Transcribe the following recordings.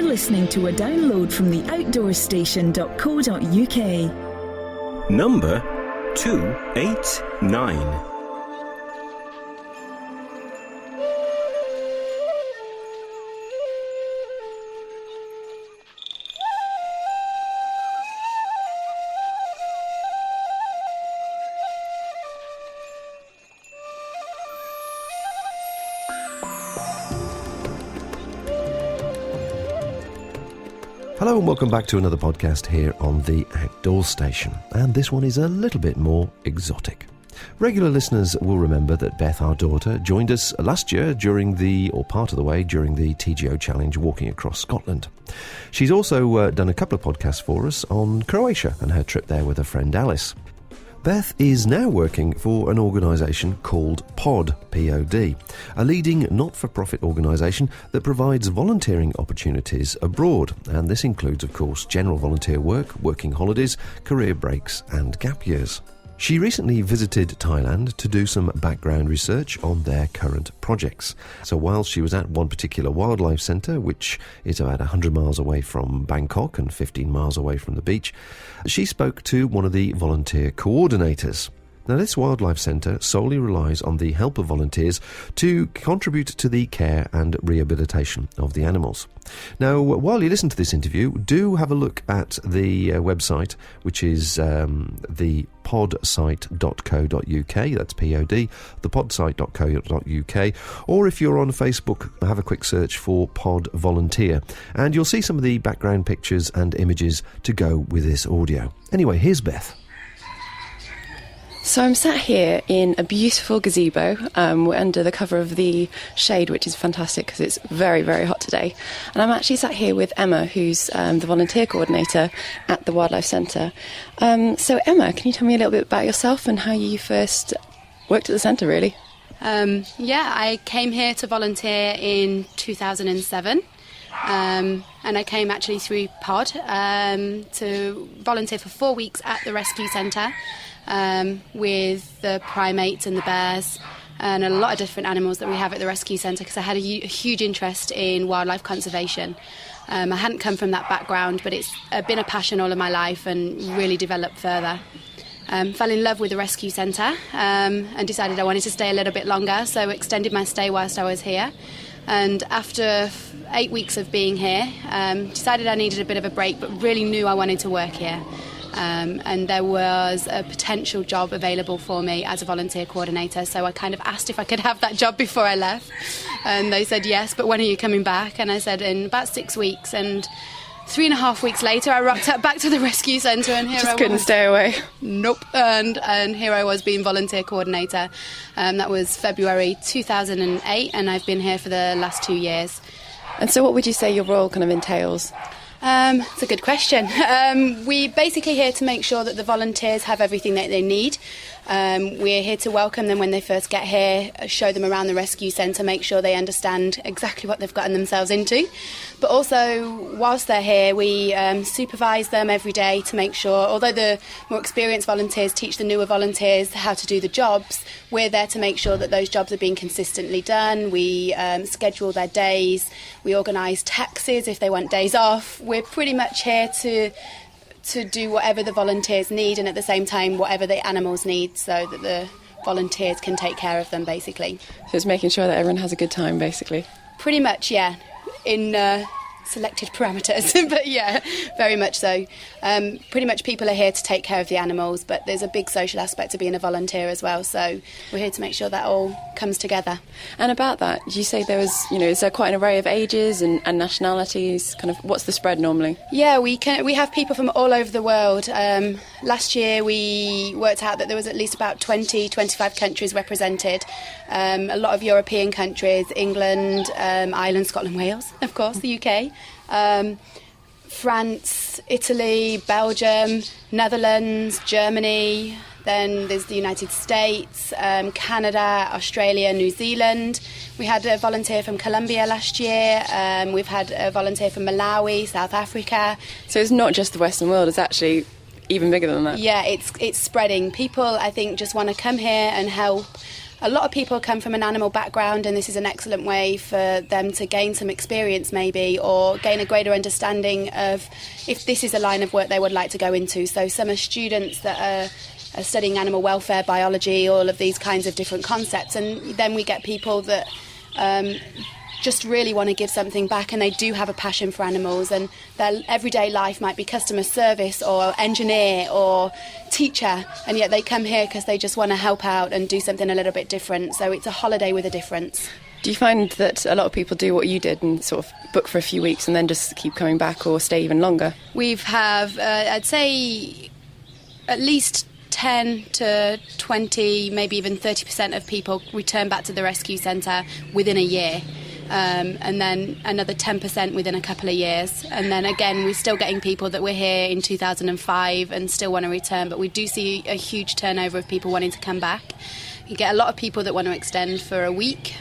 listening to a download from the outdoorstation.co.uk. Number 289. Hello and welcome back to another podcast here on the Outdoor Station, and this one is a little bit more exotic. Regular listeners will remember that Beth, our daughter, joined us last year during the TGO Challenge walking across Scotland. She's also done a couple of podcasts for us on Croatia and her trip there with her friend Alice. Beth is now working for an organisation called POD, P-O-D, a leading not-for-profit organisation that provides volunteering opportunities abroad, and this includes, of course, general volunteer work, working holidays, career breaks and gap years. She recently visited Thailand to do some background research on their current projects. So while she was at one particular wildlife centre, which is about 100 miles away from Bangkok and 15 miles away from the beach, she spoke to one of the volunteer coordinators. Now, this wildlife centre solely relies on the help of volunteers to contribute to the care and rehabilitation of the animals. Now, while you listen to this interview, do have a look at the website, which is the podsite.co.uk, that's P-O-D, thepodsite.co.uk, or if you're on Facebook, have a quick search for Pod Volunteer, and you'll see some of the background pictures and images to go with this audio. Anyway, here's Beth. So I'm sat here in a beautiful gazebo. We're under the cover of the shade, which is fantastic because it's very, very hot today. And I'm actually sat here with Emma, who's the volunteer coordinator at the Wildlife Centre. So Emma, can you tell me a little bit about yourself and how you first worked at the centre, really? I came here to volunteer in 2007. And I came actually through POD to volunteer for 4 weeks at the rescue centre. With the primates and the bears and a lot of different animals that we have at the rescue centre, because I had a huge interest in wildlife conservation. I hadn't come from that background, but it's been a passion all of my life and really developed further. Fell in love with the rescue centre and decided I wanted to stay a little bit longer, so extended my stay whilst I was here. And after 8 weeks of being here, decided I needed a bit of a break, but really knew I wanted to work here. And there was a potential job available for me as a volunteer coordinator, so I kind of asked if I could have that job before I left, and they said yes, but when are you coming back? And I said in about 6 weeks, and 3.5 weeks later I rocked up back to the rescue centre, and here I was. Just couldn't stay away. Nope. And here I was being volunteer coordinator. That was February 2008, and I've been here for the last 2 years. And so what would you say your role kind of entails? It's a good question. We're basically here to make sure that the volunteers have everything that they need. We're here to welcome them when they first get here, show them around the rescue centre, make sure they understand exactly what they've gotten themselves into. But also, whilst they're here, we supervise them every day to make sure, although the more experienced volunteers teach the newer volunteers how to do the jobs, we're there to make sure that those jobs are being consistently done. We schedule their days, we organise taxis if they want days off. We're pretty much here to do whatever the volunteers need, and at the same time whatever the animals need, so that the volunteers can take care of them, basically. So it's making sure that everyone has a good time, basically? Pretty much, yeah, in selected parameters, but yeah, very much so. Pretty much people are here to take care of the animals, but there's a big social aspect to being a volunteer as well, so we're here to make sure that all comes together. And about that, you say there was, is there quite an array of ages and nationalities? Kind of, what's the spread normally? Yeah, we have people from all over the world. Last year we worked out that there was at least about 25 countries represented. A lot of European countries, England, Ireland, Scotland, Wales, of course, the UK. France, Italy, Belgium, Netherlands, Germany, then there's the United States, Canada, Australia, New Zealand. We had a volunteer from Colombia last year. We've had a volunteer from Malawi, South Africa. So it's not just the Western world, it's actually even bigger than that. Yeah, it's spreading. People, I think, just want to come here and help. a lot of people come from an animal background, and this is an excellent way for them to gain some experience maybe, or gain a greater understanding of if this is a line of work they would like to go into. So some are students that are studying animal welfare, biology, all of these kinds of different concepts, and then we get people that just really want to give something back, and they do have a passion for animals, and their everyday life might be customer service or engineer or teacher, and yet they come here because they just want to help out and do something a little bit different. So it's a holiday with a difference. Do you find that a lot of people do what you did and sort of book for a few weeks and then just keep coming back, or stay even longer? We've I'd say at least 10 to 20, maybe even 30% of people return back to the rescue centre within a year. And then another 10% within a couple of years. And then again, we're still getting people that were here in 2005 and still want to return, but we do see a huge turnover of people wanting to come back. You get a lot of people that want to extend for a week,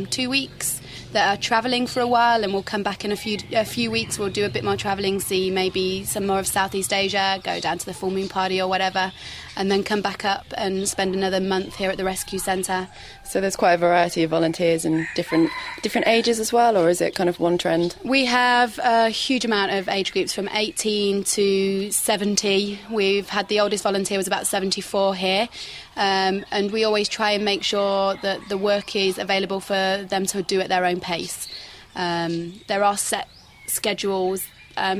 2 weeks, that are travelling for a while and will come back in a few weeks. We'll do a bit more travelling, see maybe some more of Southeast Asia, go down to the full moon party or whatever, and then come back up and spend another month here at the rescue centre. So there's quite a variety of volunteers in different ages as well, or is it kind of one trend? We have a huge amount of age groups from 18 to 70. We've had the oldest volunteer was about 74 here, and we always try and make sure that the work is available for them to do at their own pace. There are set schedules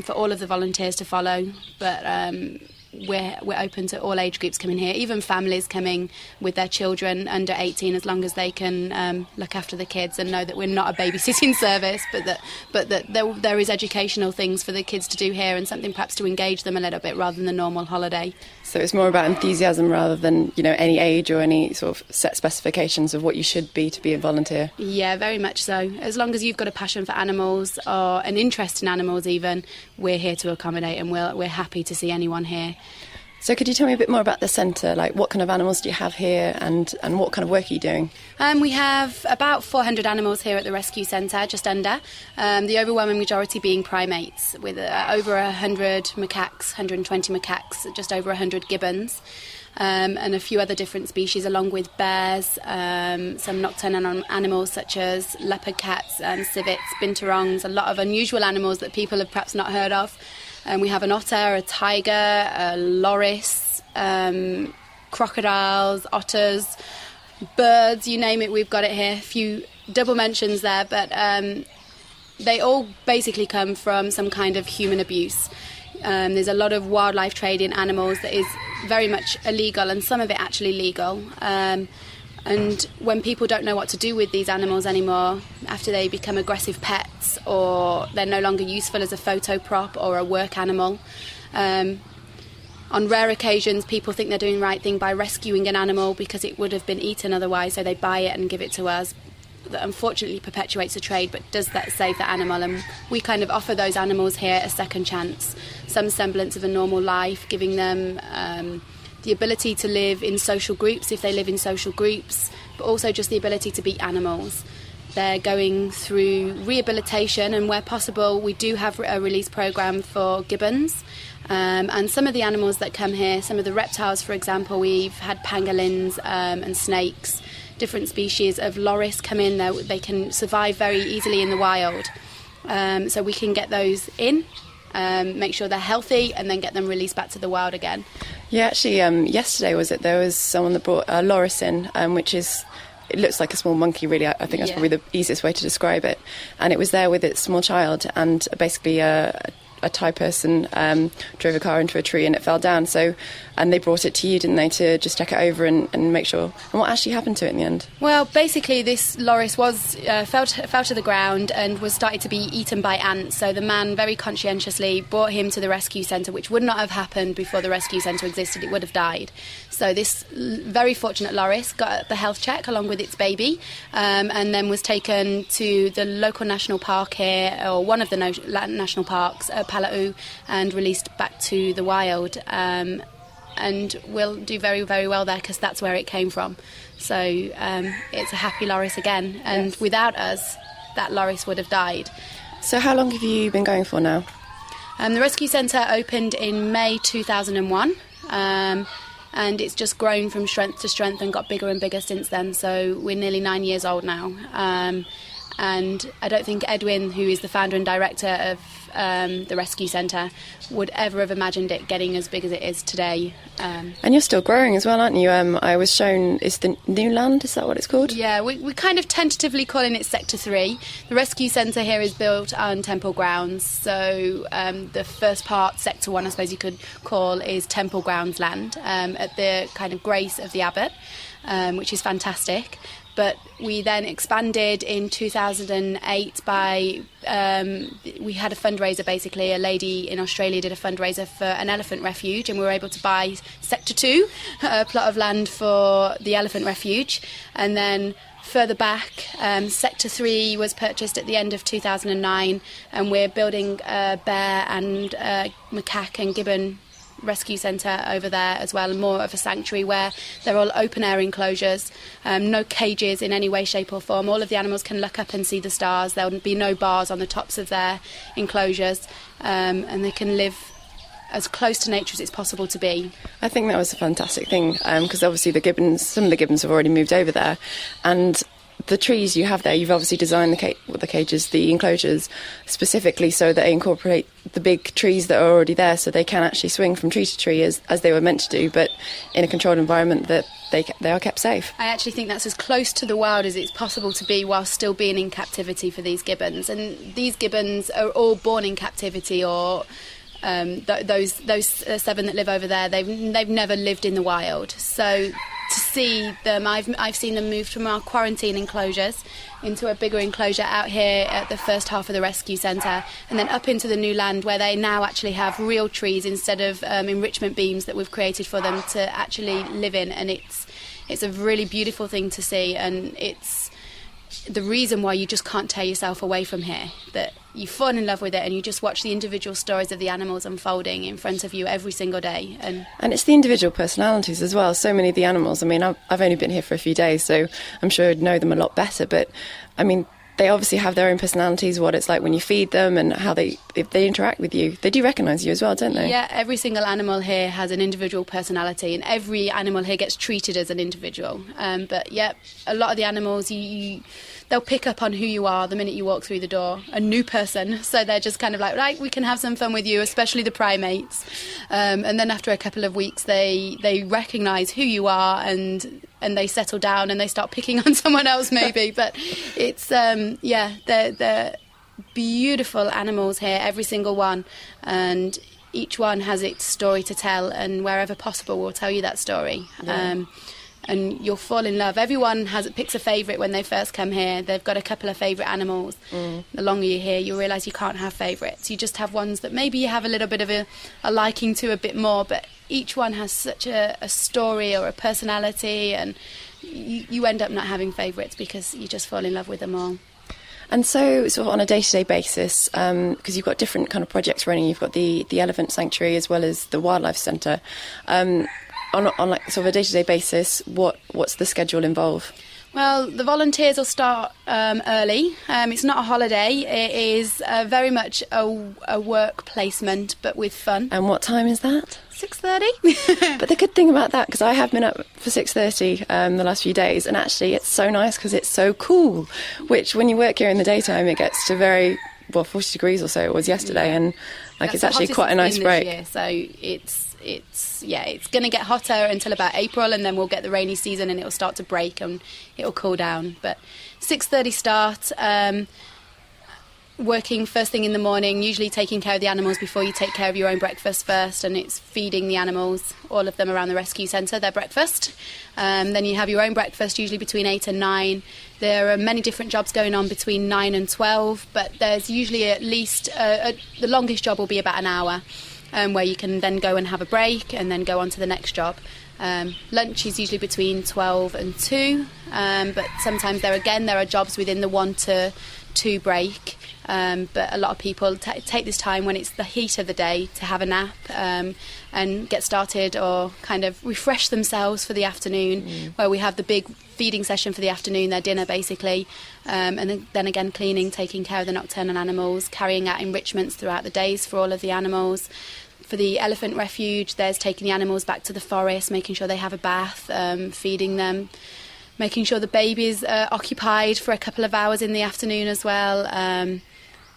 for all of the volunteers to follow, but we're open to all age groups coming here, even families coming with their children under 18, as long as they can look after the kids and know that we're not a babysitting service, but that there is educational things for the kids to do here and something perhaps to engage them a little bit rather than the normal holiday. So it's more about enthusiasm rather than, any age or any sort of set specifications of what you should be to be a volunteer. Yeah, very much so. As long as you've got a passion for animals or an interest in animals even, we're here to accommodate, and we're happy to see anyone here. So could you tell me a bit more about the centre? Like, what kind of animals do you have here, and what kind of work are you doing? We have about 400 animals here at the rescue centre, just under. The overwhelming majority being primates, with over 100 macaques, 120 macaques, just over 100 gibbons, and a few other different species, along with bears, some nocturnal animals such as leopard cats, civets, binturongs, a lot of unusual animals that people have perhaps not heard of. We have an otter, a tiger, a loris, crocodiles, otters, birds, you name it, we've got it here. A few double mentions there, but they all basically come from some kind of human abuse. There's a lot of wildlife trade in animals that is very much illegal, and some of it actually legal. And when people don't know what to do with these animals anymore, after they become aggressive pets or they're no longer useful as a photo prop or a work animal, on rare occasions people think they're doing the right thing by rescuing an animal because it would have been eaten otherwise, so they buy it and give it to us. That unfortunately perpetuates the trade, but does that save the animal? And we kind of offer those animals here a second chance, some semblance of a normal life, giving them the ability to live in social groups if they live in social groups, but also just the ability to be animals. They're going through rehabilitation, and where possible we do have a release programme for gibbons, and some of the animals that come here, some of the reptiles for example, we've had pangolins and snakes, different species of loris come in. They can survive very easily in the wild, so we can get those in, make sure they're healthy, and then get them released back to the wild again. Yeah, actually, yesterday there was someone that brought a loris in, which is, it looks like a small monkey really. I think that's probably the easiest way to describe it. And it was there with its small child, and basically a Thai person drove a car into a tree and it fell down. So, and they brought it to you, didn't they, to just check it over and make sure. And what actually happened to it in the end? Well, basically this loris was fell to the ground and was started to be eaten by ants. So the man very conscientiously brought him to the rescue centre, which would not have happened before the rescue centre existed. It would have died. So this very fortunate loris got the health check along with its baby, and then was taken to the local national park here, or one of the national parks, Pala'u, and released back to the wild. And will do very, very well there because that's where it came from. So it's a happy loris again, and without us, that loris would have died. So how long have you been going for now? The rescue centre opened in May 2001. and it's just grown from strength to strength and got bigger and bigger since then. So we're nearly 9 years old now. And I don't think Edwin, who is the founder and director of the rescue centre, would ever have imagined it getting as big as it is today. And you're still growing as well, aren't you? I was shown, it's the New Land, is that what it's called? Yeah, we're kind of tentatively calling it Sector 3. The rescue centre here is built on temple grounds, so the first part, Sector 1, I suppose you could call, is temple grounds land, at the kind of grace of the abbot, which is fantastic. But we then expanded in 2008 by, we had a fundraiser basically, a lady in Australia did a fundraiser for an elephant refuge, and we were able to buy Sector 2, a plot of land for the elephant refuge. And then further back, Sector 3 was purchased at the end of 2009, and we're building a bear and macaque and gibbon rescue centre over there as well, and more of a sanctuary where they're all open air enclosures, no cages in any way, shape or form. All of the animals can look up and see the stars. There'll be no bars on the tops of their enclosures, and they can live as close to nature as it's possible to be. I think that was a fantastic thing, because obviously some of the gibbons have already moved over there, and the trees you have there, you've obviously designed the enclosures specifically so that they incorporate the big trees that are already there, so they can actually swing from tree to tree as they were meant to do, but in a controlled environment that they are kept safe. I actually think that's as close to the wild as it's possible to be while still being in captivity for these gibbons. And these gibbons are all born in captivity, or those 7 that live over there, they've never lived in the wild. So to see them, I've seen them moved from our quarantine enclosures into a bigger enclosure out here at the first half of the rescue centre, and then up into the New Land where they now actually have real trees instead of enrichment beams that we've created for them to actually live in. And it's a really beautiful thing to see, and it's the reason why you just can't tear yourself away from here, that you fall in love with it and you just watch the individual stories of the animals unfolding in front of you every single day. And it's the individual personalities as well. So many of the animals, I mean, I've only been here for a few days, so I'm sure I'd know them a lot better, but I mean, they obviously have their own personalities, what it's like when you feed them and how if they interact with you. They do recognise you as well, don't they? Yeah, every single animal here has an individual personality, and every animal here gets treated as an individual. But yeah, a lot of the animals, they'll pick up on who you are the minute you walk through the door, a new person. So they're just kind of like, right, we can have some fun with you, especially the primates. And then after a couple of weeks, they recognise who you are, and they settle down and they start picking on someone else maybe. But it's, they're beautiful animals here, every single one. And each one has its story to tell, and wherever possible we'll tell you that story. Yeah. And you'll fall in love. Everyone picks a favourite when they first come here. They've got a couple of favourite animals. The longer you're here, you'll realise you can't have favourites. You just have ones that maybe you have a little bit of a liking to a bit more, but each one has such a story or a personality, and you end up not having favourites because you just fall in love with them all. And so sort of on a day-to-day basis, because you've got different kind of projects running, you've got the elephant sanctuary as well as the wildlife centre. On like sort of a day-to-day basis, what's the schedule involve? Well, the volunteers will start early. It's not a holiday. It is very much a work placement, but with fun. And what time is that? 6:30. But the good thing about that, because I have been up for 6:30 the last few days, and actually it's so nice because it's so cool, which when you work here in the daytime, it gets to 40 degrees or so it was yesterday, and it's actually quite a nice break. Year, so it's going to get hotter until about April, and then we'll get the rainy season and it'll start to break and it'll cool down. But 6:30 start, working first thing in the morning, usually taking care of the animals before you take care of your own breakfast first, and it's feeding the animals, all of them around the rescue centre, their breakfast. Then you have your own breakfast, usually between 8 and 9. There are many different jobs going on between 9 and 12, but there's usually at least, the longest job will be about an hour, where you can then go and have a break and then go on to the next job. Lunch is usually between 12 and 2, but sometimes there are jobs within the 1 to 2 break. But a lot of people take this time when it's the heat of the day to have a nap and get started or kind of refresh themselves for the afternoon, where we have the big feeding session for the afternoon, their dinner basically, and then again cleaning, taking care of the nocturnal animals, carrying out enrichments throughout the days for all of the animals. For the elephant refuge, there's taking the animals back to the forest, making sure they have a bath, feeding them, making sure the babies are occupied for a couple of hours in the afternoon as well.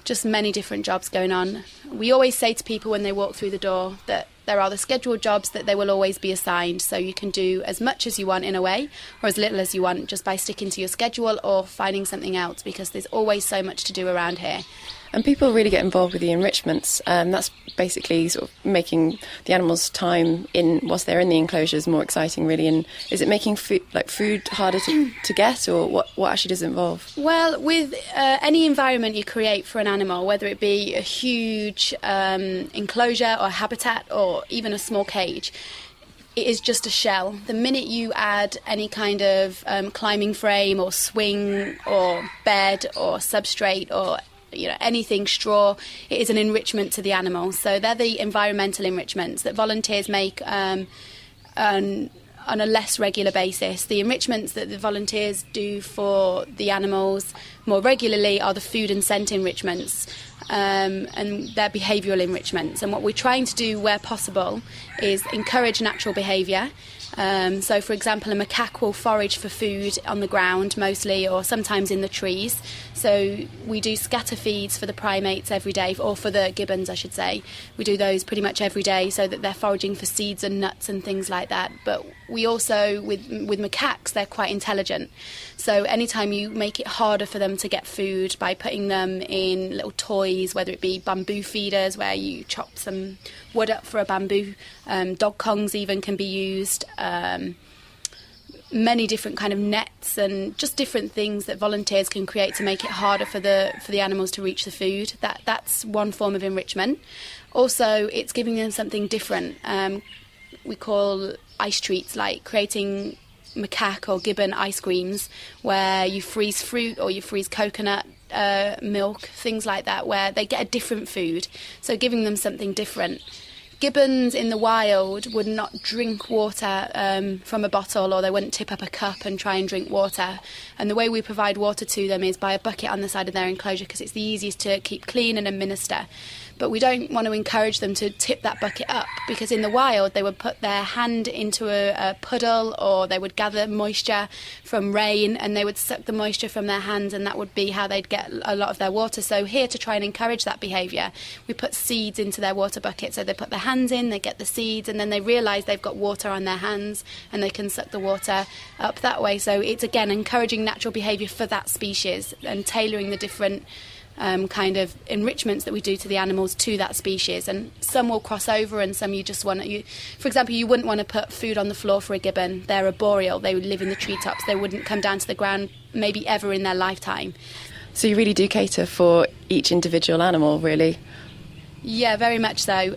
Just many different jobs going on. We always say to people when they walk through the door that there are the scheduled jobs that they will always be assigned, so you can do as much as you want in a way, or as little as you want, just by sticking to your schedule or finding something else, because there's always so much to do around here. And people really get involved with the enrichments. That's basically sort of making the animals' time whilst they're in the enclosures more exciting, really. And is it making food harder to get, or what actually does it involve? Well, with any environment you create for an animal, whether it be a huge enclosure or habitat or even a small cage, it is just a shell. The minute you add any kind of climbing frame or swing or bed or substrate or anything, straw, it is an enrichment to the animal. So they're the environmental enrichments that volunteers make on a less regular basis. The enrichments that the volunteers do for the animals more regularly are the food and scent enrichments, and their behavioural enrichments. And what we're trying to do where possible is encourage natural behaviour. So, for example, a macaque will forage for food on the ground mostly, or sometimes in the trees. So we do scatter feeds for the primates every day, or for the gibbons, I should say. We do those pretty much every day so that they're foraging for seeds and nuts and things like that. But we also, with macaques, they're quite intelligent. So anytime you make it harder for them to get food by putting them in little toys, whether it be bamboo feeders where you chop some wood up for a bamboo, dog kongs even can be used, many different kind of nets and just different things that volunteers can create to make it harder for the animals to reach the food. That's one form of enrichment. Also, it's giving them something different. We call ice treats, like creating macaque or gibbon ice creams where you freeze fruit or you freeze coconut milk, things like that, where they get a different food. So giving them something different. Gibbons in the wild would not drink water from a bottle, or they wouldn't tip up a cup and try and drink water. And the way we provide water to them is by a bucket on the side of their enclosure, because it's the easiest to keep clean and administer. But we don't want to encourage them to tip that bucket up, because in the wild they would put their hand into a puddle, or they would gather moisture from rain and they would suck the moisture from their hands, and that would be how they'd get a lot of their water. So here, to try and encourage that behaviour, we put seeds into their water bucket. So they put their hands in, they get the seeds, and then they realise they've got water on their hands and they can suck the water up that way. So it's, again, encouraging natural behaviour for that species and tailoring the different kind of enrichments that we do to the animals to that species. And some will cross over, and some you just want to... For example, you wouldn't want to put food on the floor for a gibbon. They're arboreal. They would live in the treetops. They wouldn't come down to the ground maybe ever in their lifetime. So you really do cater for each individual animal, really? Yeah, very much so.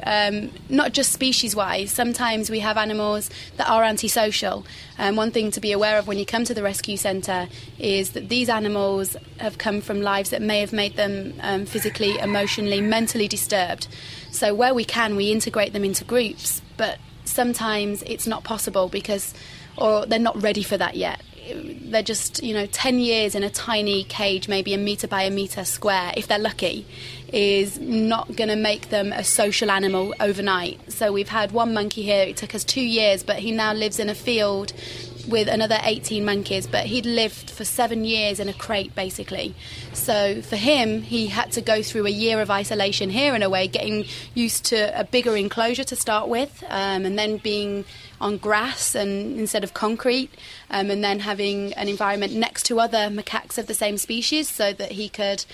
Not just species-wise. Sometimes we have animals that are antisocial. One thing to be aware of when you come to the rescue centre is that these animals have come from lives that may have made them physically, emotionally, mentally disturbed. So where we can, we integrate them into groups, but sometimes it's not possible or they're not ready for that yet. They're just, 10 years in a tiny cage, maybe a metre by a metre square, if they're lucky, is not going to make them a social animal overnight. So we've had one monkey here, it took us 2 years, but he now lives in a field with another 18 monkeys, but he'd lived for 7 years in a crate, basically. So for him, he had to go through a year of isolation here, in a way, getting used to a bigger enclosure to start with, and then being on grass and instead of concrete, and then having an environment next to other macaques of the same species so that he could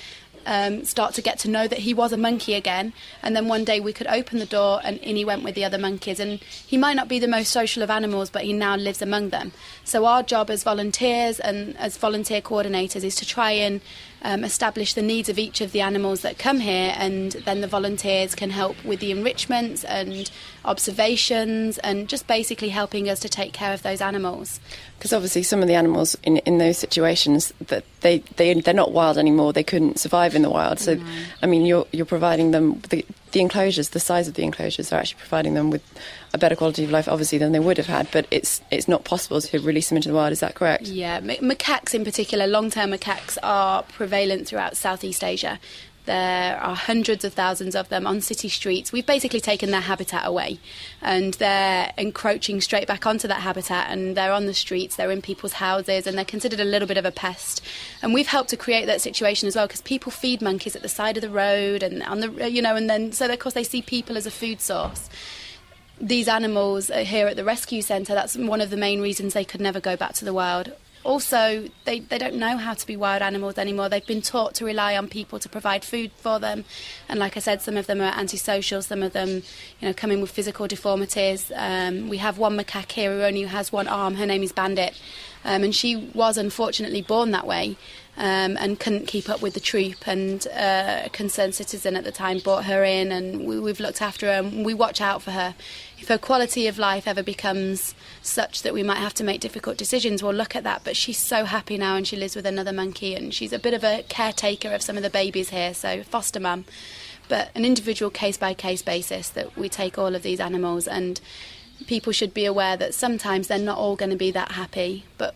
start to get to know that he was a monkey again. And then one day we could open the door and in he went with the other monkeys. And he might not be the most social of animals, but he now lives among them. So our job as volunteers and as volunteer coordinators is to try and establish the needs of each of the animals that come here, and then the volunteers can help with the enrichments and observations and just basically helping us to take care of those animals. Because obviously some of the animals in those situations, that they're not wild anymore, they couldn't survive in the wild. So, I mean, you're providing them, the enclosures, the size of the enclosures are actually providing them with a better quality of life, obviously, than they would have had, but it's not possible to release them into the wild, is that correct? Yeah, macaques in particular, long-term macaques, are prevalent throughout Southeast Asia. There are hundreds of thousands of them on city streets. We've basically taken their habitat away, and they're encroaching straight back onto that habitat, and they're on the streets, they're in people's houses, and they're considered a little bit of a pest. And we've helped to create that situation as well, because people feed monkeys at the side of the road and on the, you know, and then so of course they see people as a food source. These animals here at the rescue centre, that's one of the main reasons they could never go back to the wild. Also, they don't know how to be wild animals anymore. They've been taught to rely on people to provide food for them. And like I said, some of them are antisocial, some of them, come in with physical deformities. We have one macaque here who only has one arm. Her name is Bandit. And she was unfortunately born that way. And couldn't keep up with the troop, and a concerned citizen at the time brought her in, and we've looked after her, and we watch out for her. If her quality of life ever becomes such that we might have to make difficult decisions, we'll look at that, but she's so happy now, and she lives with another monkey, and she's a bit of a caretaker of some of the babies here, so foster mum. But an individual case-by-case basis that we take all of these animals, and people should be aware that sometimes they're not all going to be that happy, but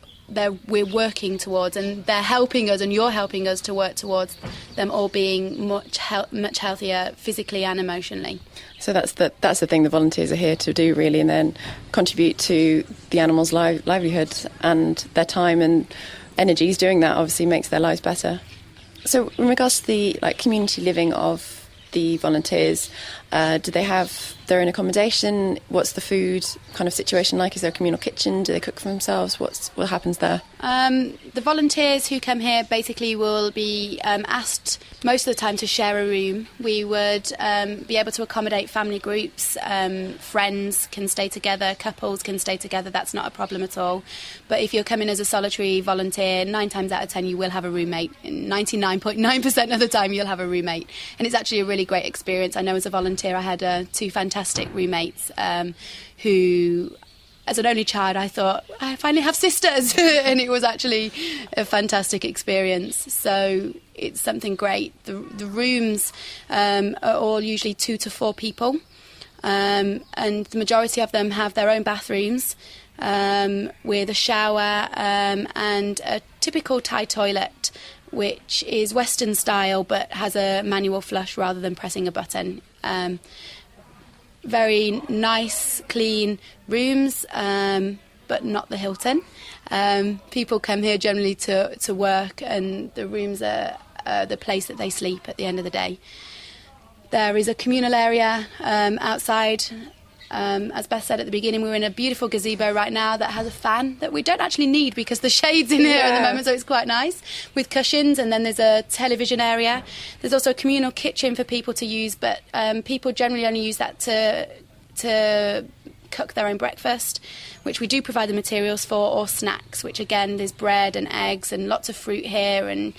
we're working towards, and they're helping us, and you're helping us to work towards them all being much healthier physically and emotionally. So that's the thing the volunteers are here to do, really, and then contribute to the animals' livelihood, and their time and energies doing that obviously makes their lives better. So in regards to the community living of the volunteers, do they have their own accommodation? What's the food kind of situation like? Is there a communal kitchen? Do they cook for themselves? What happens there? The volunteers who come here basically will be asked most of the time to share a room. We would be able to accommodate family groups, friends can stay together, couples can stay together, that's not a problem at all. But if you're coming as a solitary volunteer, 9 times out of 10 you will have a roommate. 99.9% of the time you'll have a roommate. And it's actually a really great experience. I know as a volunteer I had 2 fantastic roommates who, as an only child, I thought, I finally have sisters. And it was actually a fantastic experience. So it's something great. The rooms are all usually 2 to 4 people. And the majority of them have their own bathrooms with a shower and a typical Thai toilet, which is Western style but has a manual flush rather than pressing a button. Very nice, clean rooms, but not the Hilton. People come here generally to work, and the rooms are the place that they sleep at the end of the day. There is a communal area outside. As Beth said at the beginning, we're in a beautiful gazebo right now that has a fan that we don't actually need because the shade's in here at the moment, so it's quite nice, with cushions. And then there's a television area. There's also a communal kitchen for people to use, but people generally only use that to cook their own breakfast, which we do provide the materials for, or snacks, which again, there's bread and eggs and lots of fruit here and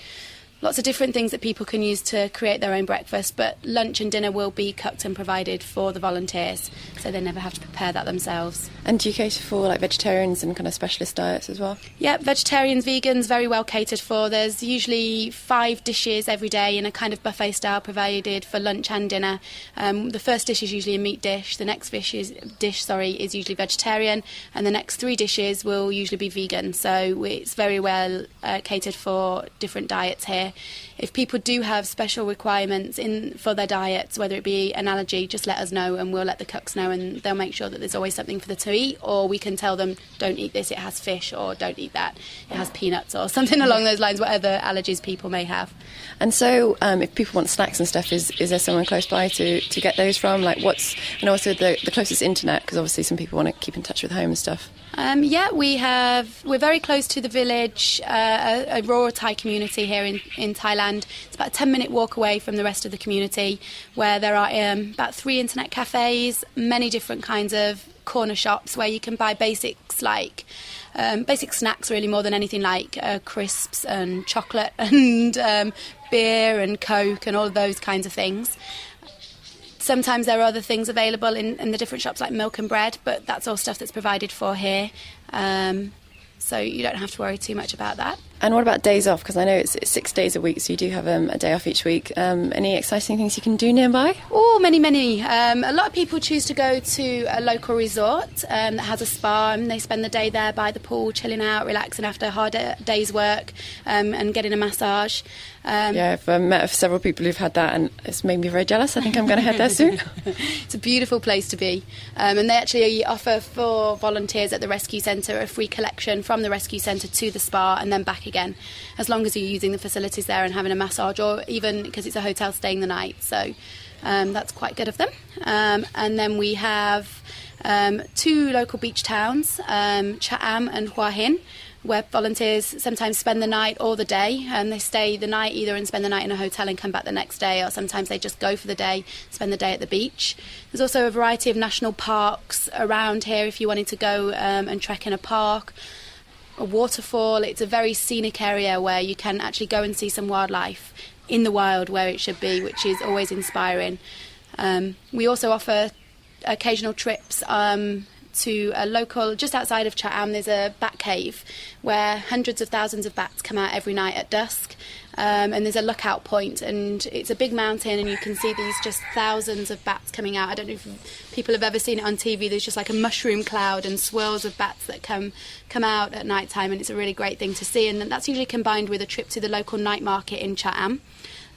lots of different things that people can use to create their own breakfast, but lunch and dinner will be cooked and provided for the volunteers, so they never have to prepare that themselves. And do you cater for vegetarians and kind of specialist diets as well? Yeah, vegetarians, vegans, very well catered for. There's usually 5 dishes every day in a kind of buffet style provided for lunch and dinner. The first dish is usually a meat dish, the next dish is usually vegetarian, and the next 3 dishes will usually be vegan, so it's very well catered for different diets here. If people do have special requirements for their diets, whether it be an allergy, just let us know and we'll let the cooks know, and they'll make sure that there's always something for them to eat, or we can tell them, don't eat this, it has fish, or don't eat that, it has peanuts, or something along those lines, whatever allergies people may have. And so if people want snacks and stuff, is there someone close by to get those from? And also the closest internet, because obviously some people want to keep in touch with home and stuff. We're very close to the village, a rural Thai community here in Thailand. It's about a 10-minute walk away from the rest of the community, where there are about 3 internet cafes, many different kinds of corner shops where you can buy basics like basic snacks, really, more than anything, like crisps and chocolate and beer and Coke and all of those kinds of things. Sometimes there are other things available in the different shops, like milk and bread, but that's all stuff that's provided for here. So you don't have to worry too much about that. And what about days off? Because I know it's 6 days a week, so you do have a day off each week. Any exciting things you can do nearby? Oh, many. A lot of people choose to go to a local resort that has a spa, and they spend the day there by the pool, chilling out, relaxing after a hard day's work, and getting a massage. I've met several people who've had that, and it's made me very jealous. I think I'm going to head there soon. It's a beautiful place to be. And they actually offer for volunteers at the rescue centre a free collection from the rescue centre to the spa and then back again, as long as you're using the facilities there and having a massage, or even because it's a hotel staying the night. So that's quite good of them. And then we have 2 local beach towns, Chatham and Hua Hin, where volunteers sometimes spend the night or the day, and they stay the night either and spend the night in a hotel and come back the next day, or sometimes they just go for the day, spend the day at the beach. There's also a variety of national parks around here if you wanted to go and trek in a park, a waterfall. It's a very scenic area where you can actually go and see some wildlife in the wild where it should be, which is always inspiring. We also offer occasional trips to a local, just outside of Chatham, there's a bat cave where hundreds of thousands of bats come out every night at dusk. And there's a lookout point, and it's a big mountain, and you can see these just thousands of bats coming out. I don't know if people have ever seen it on TV. There's just like a mushroom cloud and swirls of bats that come out at night time, and it's a really great thing to see. And that's usually combined with a trip to the local night market in Chatham.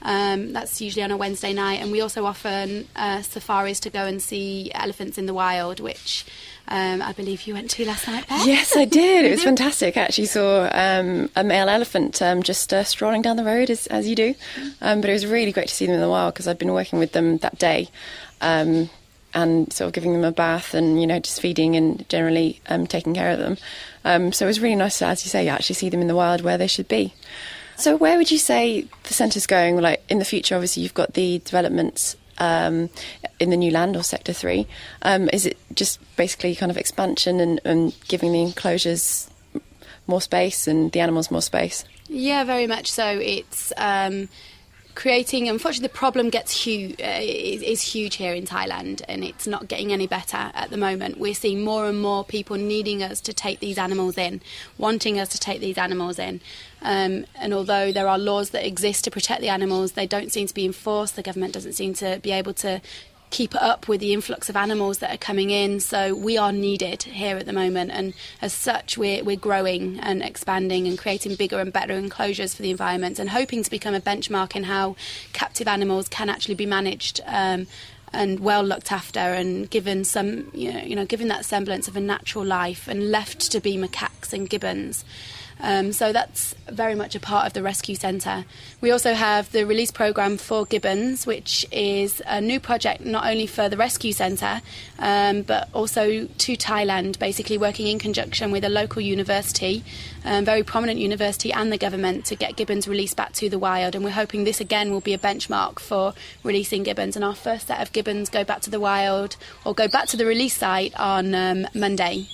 That's usually on a Wednesday night, and we also offer safaris to go and see elephants in the wild, which I believe you went to last night, Beth? Yes, I did. It was fantastic. I actually saw a male elephant just strolling down the road, as you do. But it was really great to see them in the wild, because I'd been working with them that day and sort of giving them a bath and, just feeding and generally taking care of them. So it was really nice to, as you say, actually see them in the wild where they should be. So where would you say the centre's going? Like in the future, obviously, you've got the developments in the new land or Sector 3. Is it just basically kind of expansion and giving the enclosures more space and the animals more space? Yeah, very much so. It's creating, unfortunately, the problem is huge here in Thailand, and it's not getting any better at the moment. We're seeing more and more people needing us to take these animals in, wanting us to take these animals in. And although there are laws that exist to protect the animals, they don't seem to be enforced. The government doesn't seem to be able to keep up with the influx of animals that are coming in. So we are needed here at the moment, and as such we're growing and expanding and creating bigger and better enclosures for the environment, and hoping to become a benchmark in how captive animals can actually be managed and well looked after, and given some given that semblance of a natural life, and left to be macaques and gibbons. So that's very much a part of the rescue centre. We also have the release programme for gibbons, which is a new project not only for the rescue centre, but also to Thailand, basically working in conjunction with a local university, very prominent university, and the government to get gibbons released back to the wild. And we're hoping this again will be a benchmark for releasing gibbons. And our first set of gibbons go back to the wild, or go back to the release site on Monday.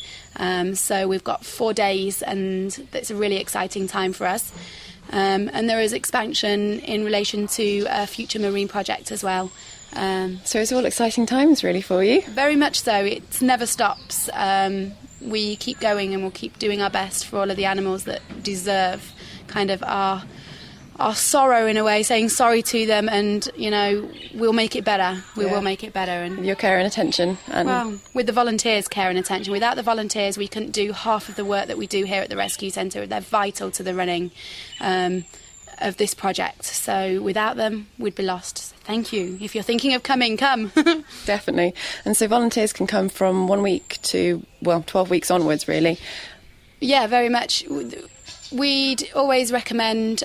So we've got 4 days, and it's a really exciting time for us. And there is expansion in relation to a future marine project as well. So it's all exciting times really for you? Very much so. It never stops. We keep going, and we'll keep doing our best for all of the animals that deserve kind of our sorrow in a way, saying sorry to them, and we'll make it better. We will make it better. And with your care and attention. Well, with the volunteers' care and attention. Without the volunteers, we couldn't do half of the work that we do here at the rescue centre. They're vital to the running of this project. So without them, we'd be lost. So thank you. If you're thinking of coming, come. Definitely. And so volunteers can come from 1 week to 12 weeks onwards, really. Yeah, very much. We'd always recommend,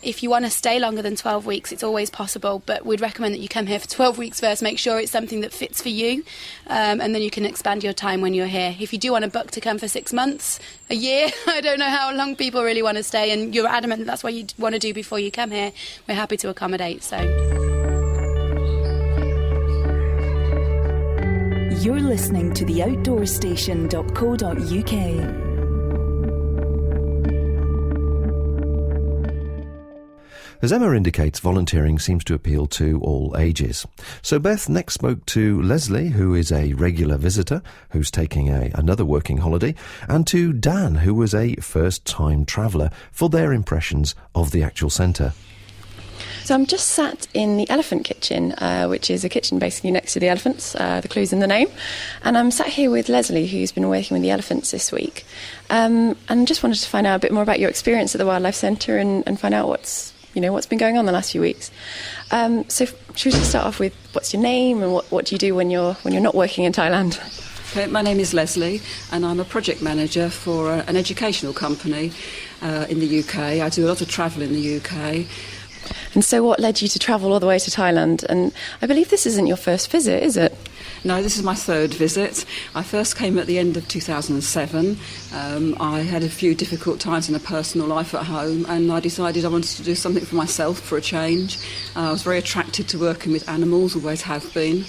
if you want to stay longer than 12 weeks, it's always possible, but we'd recommend that you come here for 12 weeks first, make sure it's something that fits for you, and then you can expand your time when you're here. If you do want to book to come for 6 months, a year, I don't know how long people really want to stay, and you're adamant that that's what you want to do before you come here, we're happy to accommodate. So. You're listening to theoutdoorstation.co.uk. As Emma indicates, volunteering seems to appeal to all ages. So Beth next spoke to Leslie, who is a regular visitor, who's taking another working holiday, and to Dan, who was a first-time traveller, for their impressions of the actual centre. So I'm just sat in the elephant kitchen, which is a kitchen basically next to the elephants, the clue's in the name. And I'm sat here with Leslie, who's been working with the elephants this week. And just wanted to find out a bit more about your experience at the Wildlife Centre and find out what's been going on the last few weeks. So should we just start off with what's your name and what do you do when you're not working in Thailand? Okay, my name is Leslie and I'm a project manager for an educational company in the UK. I do a lot of travel in the UK. And so what led you to travel all the way to Thailand? And I believe this isn't your first visit, is it? No, this is my third visit. I first came at the end of 2007. I had a few difficult times in a personal life at home and I decided I wanted to do something for myself for a change. I was very attracted to working with animals, always have been,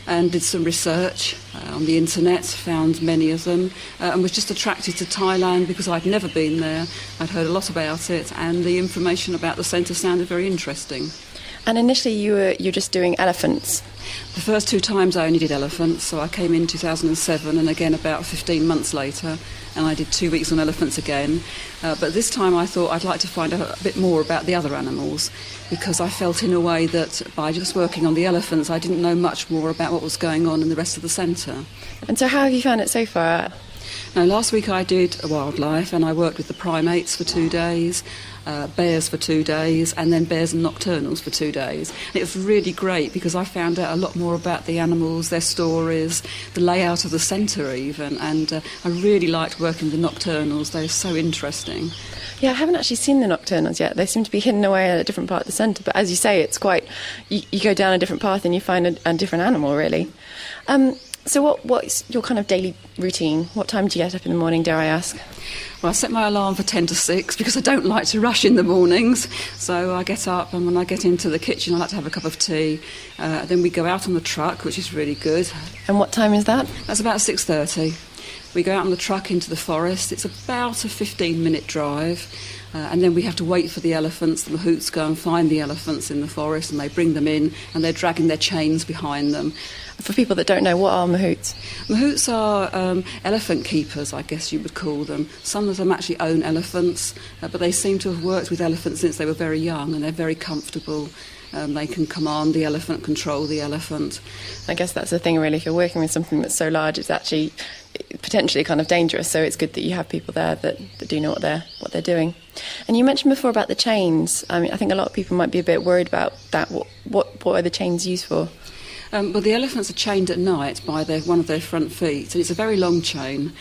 and did some research on the internet, found many of them, and was just attracted to Thailand because I'd never been there. I'd heard a lot about it and the information about the centre sounded very interesting. And initially you're just doing elephants? The first 2 times I only did elephants, so I came in 2007 and again about 15 months later, and I did 2 weeks on elephants again. But this time I thought I'd like to find out a bit more about the other animals, because I felt in a way that by just working on the elephants I didn't know much more about what was going on in the rest of the centre. And so how have you found it so far? Now, last week I did wildlife and I worked with the primates for 2 days, bears for 2 days, and then bears and nocturnals for 2 days. And it was really great because I found out a lot more about the animals, their stories, the layout of the centre even, and I really liked working with the nocturnals. They're so interesting. Yeah, I haven't actually seen the nocturnals yet. They seem to be hidden away at a different part of the centre, but as you say, it's quite... You go down a different path and you find a different animal, really. So what's your kind of daily routine? What time do you get up in the morning, dare I ask? Well, I set my alarm for 10 to 6 because I don't like to rush in the mornings. So I get up and when I get into the kitchen I like to have a cup of tea. Then we go out on the truck, which is really good. And what time is that? That's about 6:30. We go out on the truck into the forest. It's about a 15-minute drive. And then we have to wait for the elephants. The mahouts go and find the elephants in the forest and they bring them in and they're dragging their chains behind them. For people that don't know, what are mahouts? Mahouts are elephant keepers, I guess you would call them. Some of them actually own elephants, but they seem to have worked with elephants since they were very young and they're very comfortable. They can command the elephant, control the elephant. I guess that's the thing, really. If you're working with something that's so large, it's actually potentially kind of dangerous. So it's good that you have people there that do know what they're doing. And you mentioned before about the chains. I mean, I think a lot of people might be a bit worried about that. What are the chains used for? Well, the elephants are chained at night by one of their front feet, and it's a very long chain,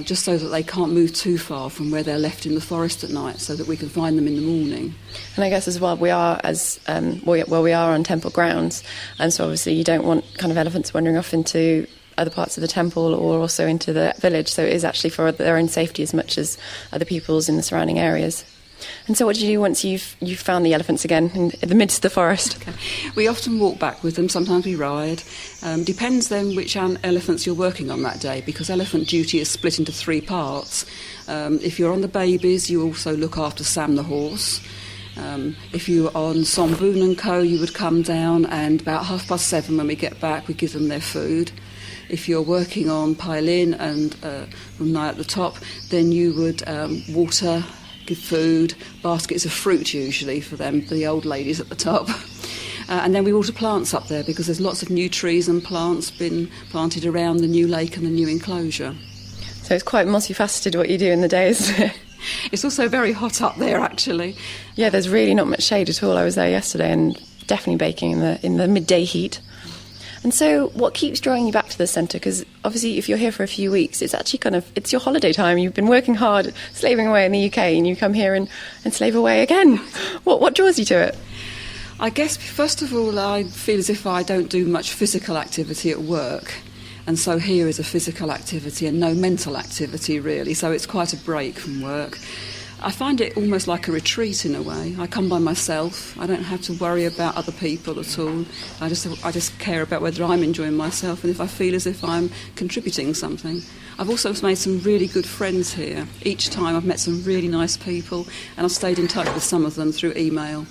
just so that they can't move too far from where they're left in the forest at night, so that we can find them in the morning. And I guess as well, we are on temple grounds, and so obviously you don't want kind of elephants wandering off into other parts of the temple or also into the village. So it is actually for their own safety as much as other people's in the surrounding areas. And so what do you do once you've found the elephants again in the midst of the forest? Okay. We often walk back with them, sometimes we ride. Depends then which elephants you're working on that day, because elephant duty is split into 3 parts. If you're on the babies, you also look after Sam the horse. If you're on Somboon and Co, you would come down and about 7:30 when we get back, we give them their food. If you're working on Pailin and Rumnai at the top, then you would water, give food, baskets of fruit usually for them, the old ladies at the top. And then we water plants up there because there's lots of new trees and plants been planted around the new lake and the new enclosure. So it's quite multifaceted what you do in the day, isn't it? It's also very hot up there, actually. Yeah, there's really not much shade at all. I was there yesterday and definitely baking in the midday heat. And so what keeps drawing you back to the centre? Because obviously if you're here for a few weeks, it's actually it's your holiday time. You've been working hard, slaving away in the UK, and you come here and slave away again. What draws you to it? I guess, first of all, I feel as if I don't do much physical activity at work. And so here is a physical activity and no mental activity, really. So it's quite a break from work. I find it almost like a retreat in a way. I come by myself. I don't have to worry about other people at all. I just care about whether I'm enjoying myself and if I feel as if I'm contributing something. I've also made some really good friends here. Each time I've met some really nice people and I've stayed in touch with some of them through email.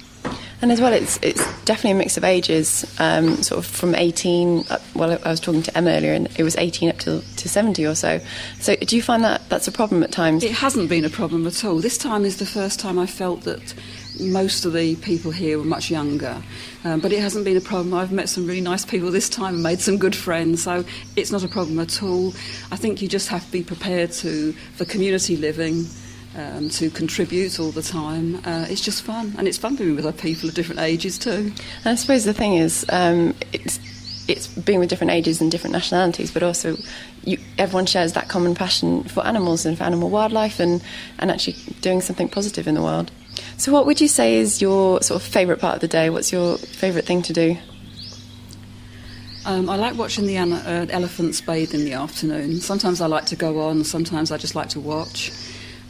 And as well, it's definitely a mix of ages, sort of from 18, well, I was talking to Emma earlier, and it was 18 up to 70 or so. So do you find that that's a problem at times? It hasn't been a problem at all. This time is the first time I felt that most of the people here were much younger, but it hasn't been a problem. I've met some really nice people this time and made some good friends, so it's not a problem at all. I think you just have to be prepared for community living, to contribute all the time. It's just fun, and it's fun being with other people of different ages too. And I suppose the thing is, it's being with different ages and different nationalities, but also everyone shares that common passion for animals and for animal wildlife, and actually doing something positive in the world. So what would you say is your sort of favourite part of the day? What's your favourite thing to do? I like watching the elephants bathe in the afternoon. Sometimes I like to go on, sometimes I just like to watch.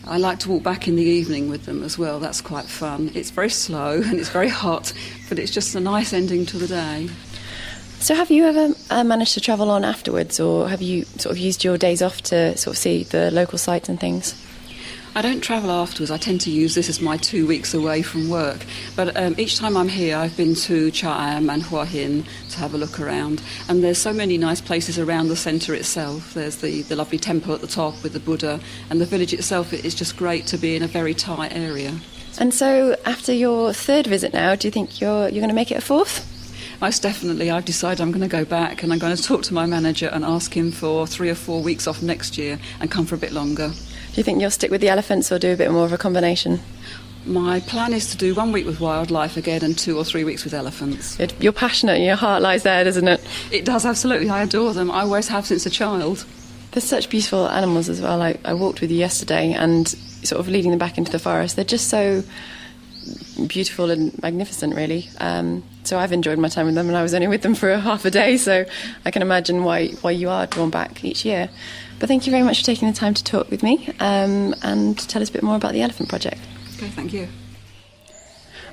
I like to walk back in the evening with them as well. That's quite fun. It's very slow and it's very hot, but it's just a nice ending to the day. So have you ever managed to travel on afterwards, or have you sort of used your days off to sort of see the local sites and things? I don't travel afterwards. I tend to use this as my 2 weeks away from work. But each time I'm here, I've been to Cha Am and Hua Hin to have a look around. And there's so many nice places around the centre itself. There's the lovely temple at the top with the Buddha. And the village itself, it's just great to be in a very tight area. And so after your third visit now, do you think you're going to make it a fourth? Most definitely. I've decided I'm going to go back, and I'm going to talk to my manager and ask him for 3 or 4 weeks off next year and come for a bit longer. Do you think you'll stick with the elephants or do a bit more of a combination? My plan is to do 1 week with wildlife again and 2 or 3 weeks with elephants. You're passionate and your heart lies there, doesn't it? It does, absolutely. I adore them. I always have since a child. There's such beautiful animals as well. I walked with you yesterday, and sort of leading them back into the forest. They're just so beautiful and magnificent, really. So I've enjoyed my time with them, and I was only with them for half a day, so I can imagine why you are drawn back each year. But thank you very much for taking the time to talk with me and tell us a bit more about the Elephant Project. Okay, thank you.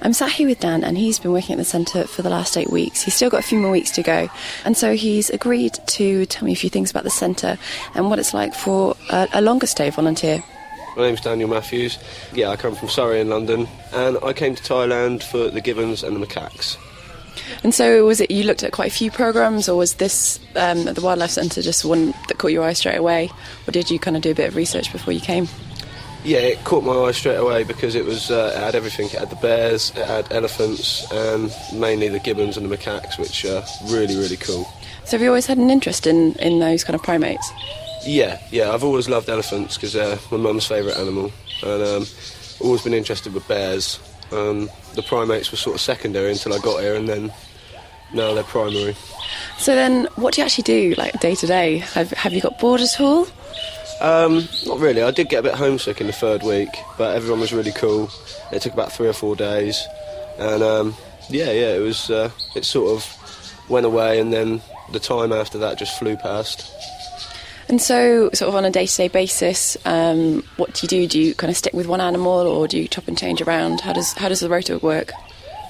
I'm sat here with Dan, and he's been working at the centre for the last 8 weeks. He's still got a few more weeks to go, and so he's agreed to tell me a few things about the centre and what it's like for a longer stay volunteer. My name's Daniel Matthews. Yeah, I come from Surrey in London, and I came to Thailand for the gibbons and the macaques. And so was it you looked at quite a few programmes, or was this at the Wildlife Centre just one that caught your eye straight away, or did you kind of do a bit of research before you came? Yeah, it caught my eye straight away because it had everything. It had the bears, it had elephants, and mainly the gibbons and the macaques, which are really, really cool. So have you always had an interest in those kind of primates? Yeah, I've always loved elephants because they're my mum's favourite animal, and always been interested with bears. The primates were sort of secondary until I got here, and then now they're primary. So then what do you actually do, like, day to day? Have you got bored at all? Not really. I did get a bit homesick in the third week, but everyone was really cool. It took about 3 or 4 days, and it was. It sort of went away, and then the time after that just flew past. And so, sort of on a day-to-day basis, what do you do? Do you kind of stick with one animal, or do you chop and change around? How does the rota work?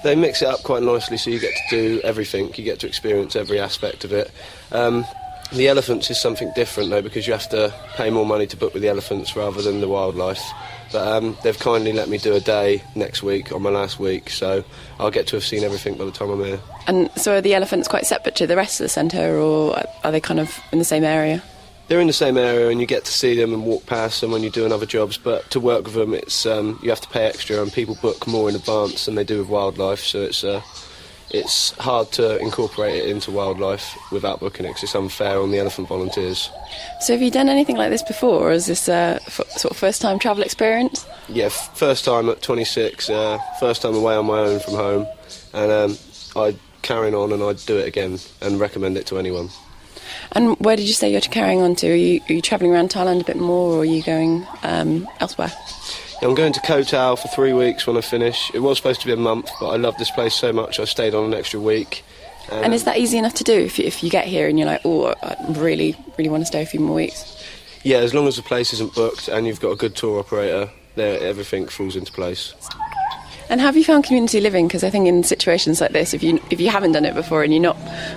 They mix it up quite nicely, so you get to do everything. You get to experience every aspect of it. The elephants is something different, though, because you have to pay more money to book with the elephants rather than the wildlife. But they've kindly let me do a day next week on my last week, so I'll get to have seen everything by the time I'm here. And so are the elephants quite separate to the rest of the centre, or are they kind of in the same area? They're in the same area, and you get to see them and walk past them when you're doing other jobs, but to work with them, it's you have to pay extra, and people book more in advance than they do with wildlife, so it's hard to incorporate it into wildlife without booking it, because it's unfair on the elephant volunteers. So have you done anything like this before, or is this a sort of first-time travel experience? Yeah, first time at 26, first time away on my own from home, and I'd carry on and I'd do it again and recommend it to anyone. And where did you say you're carrying on to? Are you travelling around Thailand a bit more, or are you going elsewhere? Yeah, I'm going to Koh Tao for 3 weeks when I finish. It was supposed to be a month, but I love this place so much I stayed on an extra week. And is that easy enough to do if you get here and you're like, oh, I really, really want to stay a few more weeks? Yeah, as long as the place isn't booked and you've got a good tour operator, everything falls into place. And have you found community living? Because I think in situations like this, if you haven't done it before and you're not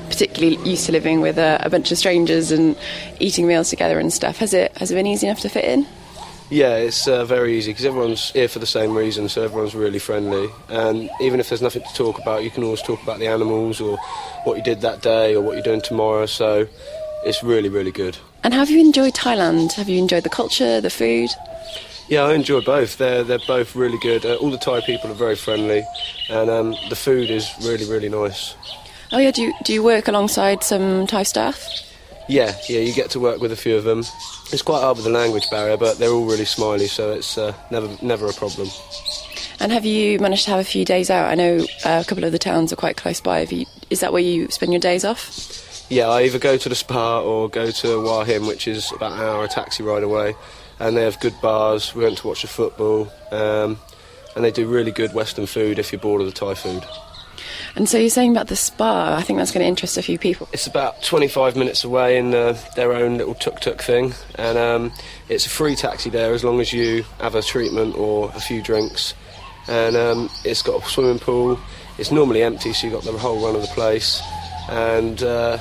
particularly used to living with a bunch of strangers and eating meals together and stuff, has it been easy enough to fit in? Yeah, it's very easy because everyone's here for the same reason, so everyone's really friendly. And even if there's nothing to talk about, you can always talk about the animals or what you did that day or what you're doing tomorrow, so it's really, really good. And have you enjoyed Thailand? Have you enjoyed the culture, the food? Yeah, I enjoy both. They're both really good. All the Thai people are very friendly, and the food is really, really nice. Oh yeah, do you work alongside some Thai staff? Yeah, you get to work with a few of them. It's quite hard with the language barrier, but they're all really smiley, so it's never a problem. And have you managed to have a few days out? I know a couple of the towns are quite close by. Is that where you spend your days off? Yeah, I either go to the spa or go to Hua Hin, which is about an hour taxi ride away, and they have good bars. We went to watch the football, and they do really good Western food if you're bored of the Thai food. And so you're saying about the spa, I think that's going to interest a few people. It's about 25 minutes away in their own little tuk-tuk thing, and it's a free taxi there as long as you have a treatment or a few drinks. And it's got a swimming pool. It's normally empty, so you've got the whole run of the place. And the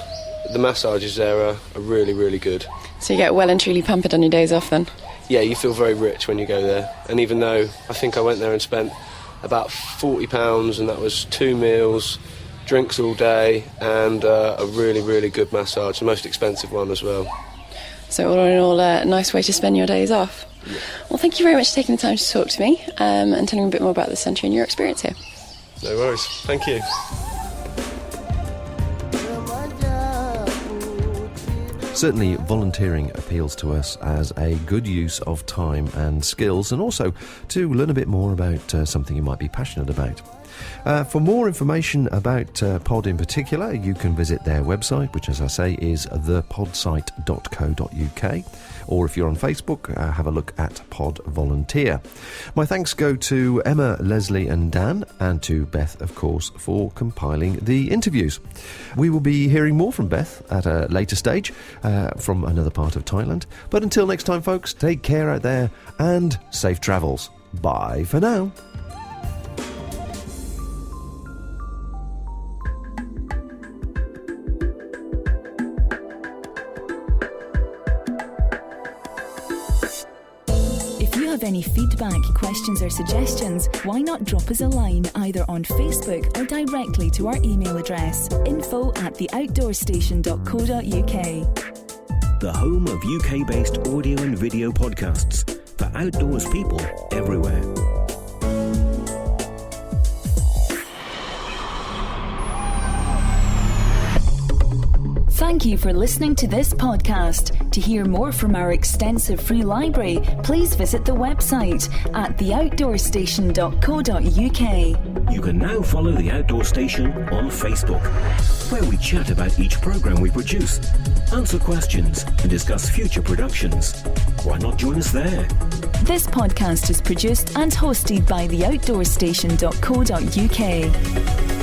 massages there are really, really good. So you get well and truly pampered on your days off then? Yeah, you feel very rich when you go there. And even though I think I went there and spent about £40, and that was 2 meals, drinks all day, and a really, really good massage, the most expensive one as well. So all in all, a nice way to spend your days off. Yeah. Well, thank you very much for taking the time to talk to me and telling me a bit more about the centre and your experience here. No worries. Thank you. Certainly, volunteering appeals to us as a good use of time and skills, and also to learn a bit more about something you might be passionate about. For more information about Pod in particular, you can visit their website, which, as I say, is thepodsite.co.uk. Or if you're on Facebook, have a look at Pod Volunteer. My thanks go to Emma, Leslie and Dan, and to Beth, of course, for compiling the interviews. We will be hearing more from Beth at a later stage from another part of Thailand. But until next time, folks, take care out there and safe travels. Bye for now. If you have any feedback, questions or suggestions, why not drop us a line either on Facebook or directly to our email address info@theoutdoorstation.co.uk. The home of UK-based audio and video podcasts for outdoors people everywhere. Thank you for listening to this podcast. To hear more from our extensive free library, please visit the website at theoutdoorstation.co.uk. You can now follow The Outdoor Station on Facebook, where we chat about each programme we produce, answer questions and discuss future productions. Why not join us there? This podcast is produced and hosted by theoutdoorstation.co.uk.